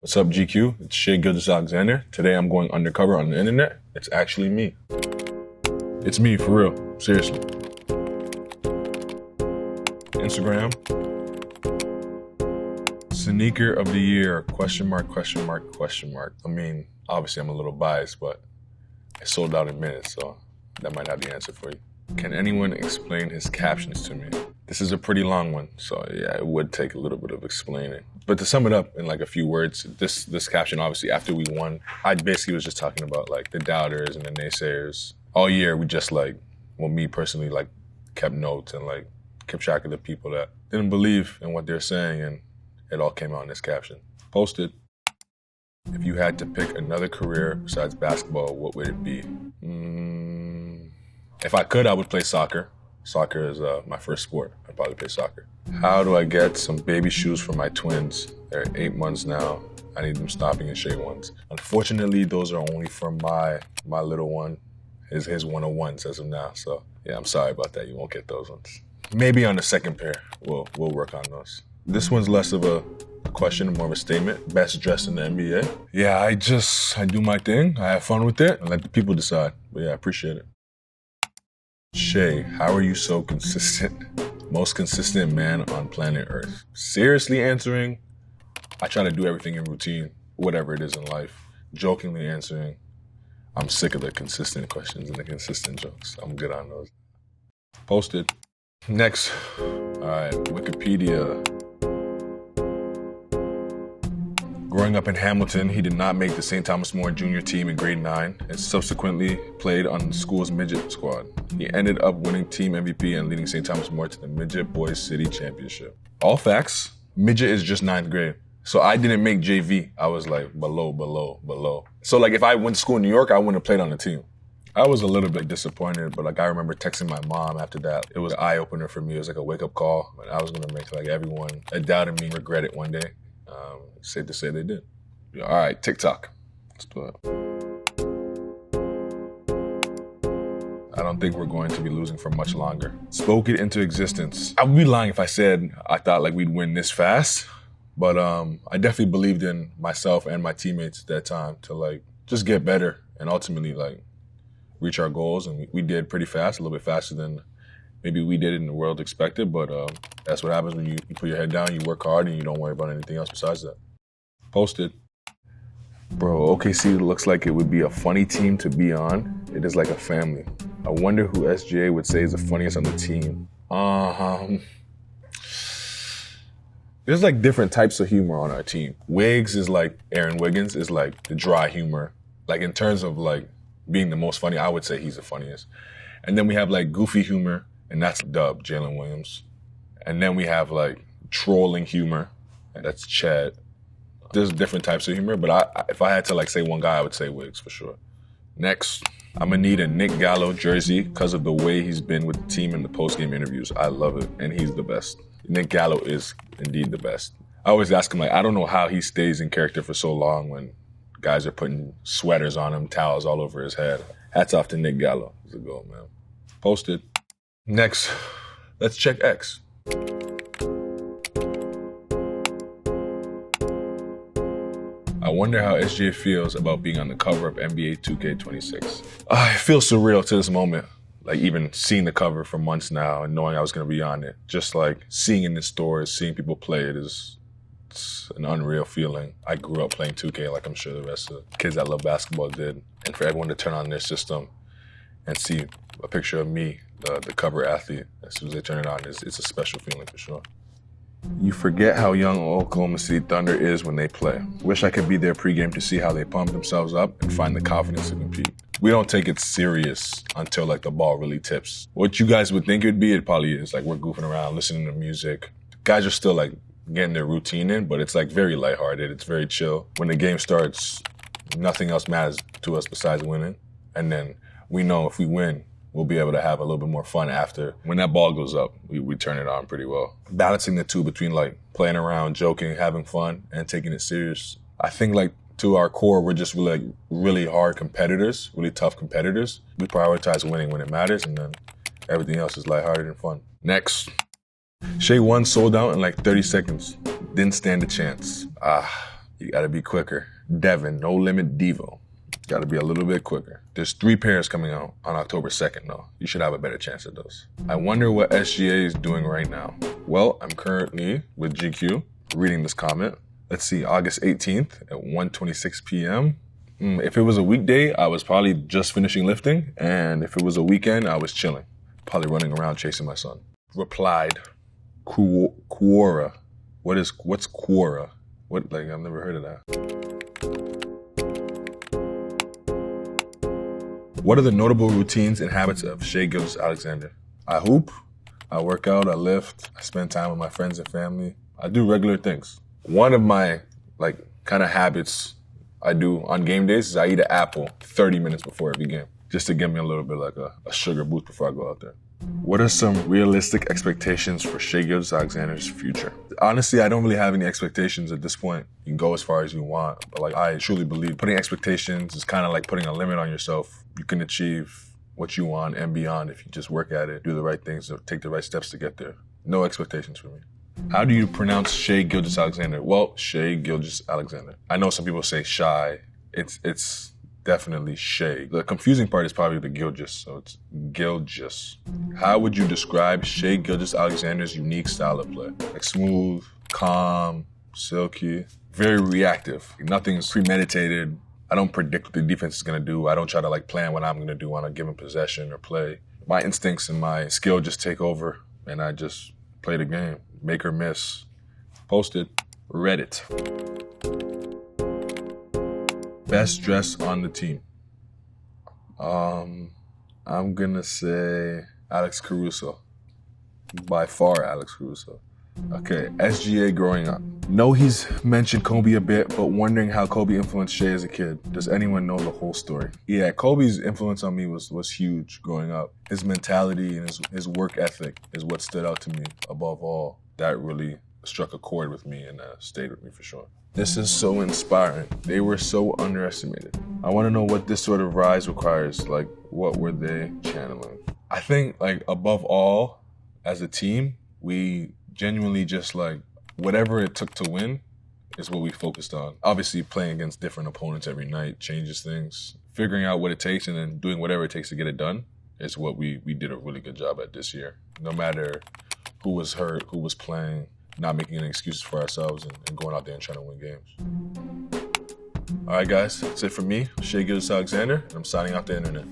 What's up, GQ? It's Shai Gilgeous-Alexander. Today I'm going undercover on the internet. It's actually me. It's me, for real. Seriously. Instagram. Sneaker of the year, question mark, question mark, question mark. I mean, obviously I'm a little biased, but it sold out in minutes, so that might have the answer for you. Can anyone explain his captions to me? This is a pretty long one, so yeah, it would take a little bit of explaining. But to sum it up in like a few words, this caption, obviously after we won, I basically was just talking about like the doubters and the naysayers. All year we just like, well, me personally, like kept notes and like kept track of the people that didn't believe in what they're saying, and it all came out in this caption. Posted. If you had to pick another career besides basketball, what would it be? If I could, I would play soccer. Soccer is my first sport. I'd probably play soccer. How do I get some baby shoes for my twins? They're 8 months now. I need them stopping and shade ones. Unfortunately, those are only for my little one. His 101s as of now. So yeah, I'm sorry about that. You won't get those ones. Maybe on the second pair, we'll work on those. This one's less of a question and more of a statement. Best dressed in the NBA. Yeah, I do my thing. I have fun with it. I let the people decide. But yeah, I appreciate it. Shai, how are you so consistent? Most consistent man on planet Earth. Seriously answering, I try to do everything in routine, whatever it is in life. Jokingly answering, I'm sick of the consistent questions and the consistent jokes. I'm good on those. Posted. Next, all right, Wikipedia. Growing up in Hamilton, he did not make the St. Thomas More Junior team in grade 9 and subsequently played on the school's midget squad. He ended up winning team MVP and leading St. Thomas More to the Midget Boys City Championship. All facts, midget is just 9th grade. So I didn't make JV. I was like below. So like if I went to school in New York, I wouldn't have played on the team. I was a little bit disappointed, but like I remember texting my mom after that. It was an eye-opener for me. It was like a wake-up call. And I was gonna make like everyone that doubted me regret it one day. Safe to say they did. All right, TikTok. Let's do it. I don't think we're going to be losing for much longer. Spoke it into existence. I would be lying if I said I thought like we'd win this fast, but I definitely believed in myself and my teammates at that time to like just get better and ultimately like reach our goals, and we did pretty fast, a little bit faster than maybe we did and the world expected, but that's what happens when you put your head down, you work hard, and you don't worry about anything else besides that. Posted. Bro, OKC looks like it would be a funny team to be on. It is like a family. I wonder who SGA would say is the funniest on the team. There's like different types of humor on our team. Wiggs is like, Aaron Wiggins is like the dry humor. Like in terms of like being the most funny, I would say he's the funniest. And then we have like goofy humor, and that's Dub, Jalen Williams. And then we have like trolling humor, and that's Chad. There's different types of humor, but if I had to like say one guy, I would say Wiggs for sure. Next, I'm gonna need a Nick Gallo jersey because of the way he's been with the team in the post-game interviews. I love it, and he's the best. Nick Gallo is indeed the best. I always ask him, like, I don't know how he stays in character for so long when guys are putting sweaters on him, towels all over his head. Hats off to Nick Gallo. He's a goat, man. Posted. Next, let's check X. I wonder how SGA feels about being on the cover of NBA 2K26. It feels surreal to this moment. Like even seeing the cover for months now and knowing I was gonna be on it. Just like seeing it in the stores, seeing people play it it's an unreal feeling. I grew up playing 2K like I'm sure the rest of the kids that love basketball did. And for everyone to turn on their system and see a picture of me, the cover athlete, as soon as they turn it on, it's a special feeling for sure. You forget how young Oklahoma City Thunder is when they play. Wish I could be there pregame to see how they pump themselves up and find the confidence to compete. We don't take it serious until like the ball really tips. What you guys would think it would be, it probably is. Like we're goofing around, listening to music. Guys are still like getting their routine in, but it's like very lighthearted. It's very chill. When the game starts, nothing else matters to us besides winning. And then we know if we win, we'll be able to have a little bit more fun after. When that ball goes up, we turn it on pretty well. Balancing the two between like playing around, joking, having fun, and taking it serious. I think like to our core, we're just really hard competitors, really tough competitors. We prioritize winning when it matters, and then everything else is lighthearted and fun. Next, Shai won sold out in like 30 seconds. Didn't stand a chance. You gotta be quicker. Devin, No Limit Devo. Gotta be a little bit quicker. There's 3 pairs coming out on October 2nd though. You should have a better chance at those. I wonder what SGA is doing right now. Well, I'm currently with GQ reading this comment. Let's see, August 18th at 1:26 p.m. If it was a weekday, I was probably just finishing lifting. And if it was a weekend, I was chilling. Probably running around chasing my son. Replied, Quora. What's Quora? What, like, I've never heard of that. What are the notable routines and habits of Shai Gilgeous-Alexander? I hoop, I work out, I lift, I spend time with my friends and family. I do regular things. One of my, like, kind of habits I do on game days is I eat an apple 30 minutes before every game, just to give me a little bit like a sugar boost before I go out there. What are some realistic expectations for Shai Gilgeous-Alexander's future? Honestly, I don't really have any expectations at this point. You can go as far as you want, but like I truly believe putting expectations is kind of like putting a limit on yourself. You can achieve what you want and beyond if you just work at it, do the right things, or take the right steps to get there. No expectations for me. How do you pronounce Shai Gilgeous-Alexander? Well, Shai Gilgeous-Alexander. I know some people say Shai. It's definitely Shai. The confusing part is probably the Gilgeous, so it's Gilgeous. How would you describe Shai Gilgeous-Alexander's unique style of play? Like smooth, calm, silky, very reactive. Nothing's premeditated. I don't predict what the defense is gonna do. I don't try to like plan what I'm gonna do on a given possession or play. My instincts and my skill just take over and I just play the game. Make or miss. Posted. Reddit. Best dress on the team. I'm gonna say Alex Caruso. By far Alex Caruso. Okay, SGA growing up. Know he's mentioned Kobe a bit, but wondering how Kobe influenced Shai as a kid. Does anyone know the whole story? Yeah, Kobe's influence on me was huge growing up. His mentality and his work ethic is what stood out to me above all. That really struck a chord with me and stayed with me for sure. This is so inspiring. They were so underestimated. I want to know what this sort of rise requires. Like, what were they channeling? I think, like, above all, as a team, we genuinely just, like, whatever it took to win is what we focused on. Obviously, playing against different opponents every night changes things. Figuring out what it takes and then doing whatever it takes to get it done is what we did a really good job at this year. No matter who was hurt, who was playing, not making any excuses for ourselves and going out there and trying to win games. All right, guys, that's it for me, Shai Gilgeous-Alexander, and I'm signing out the internet.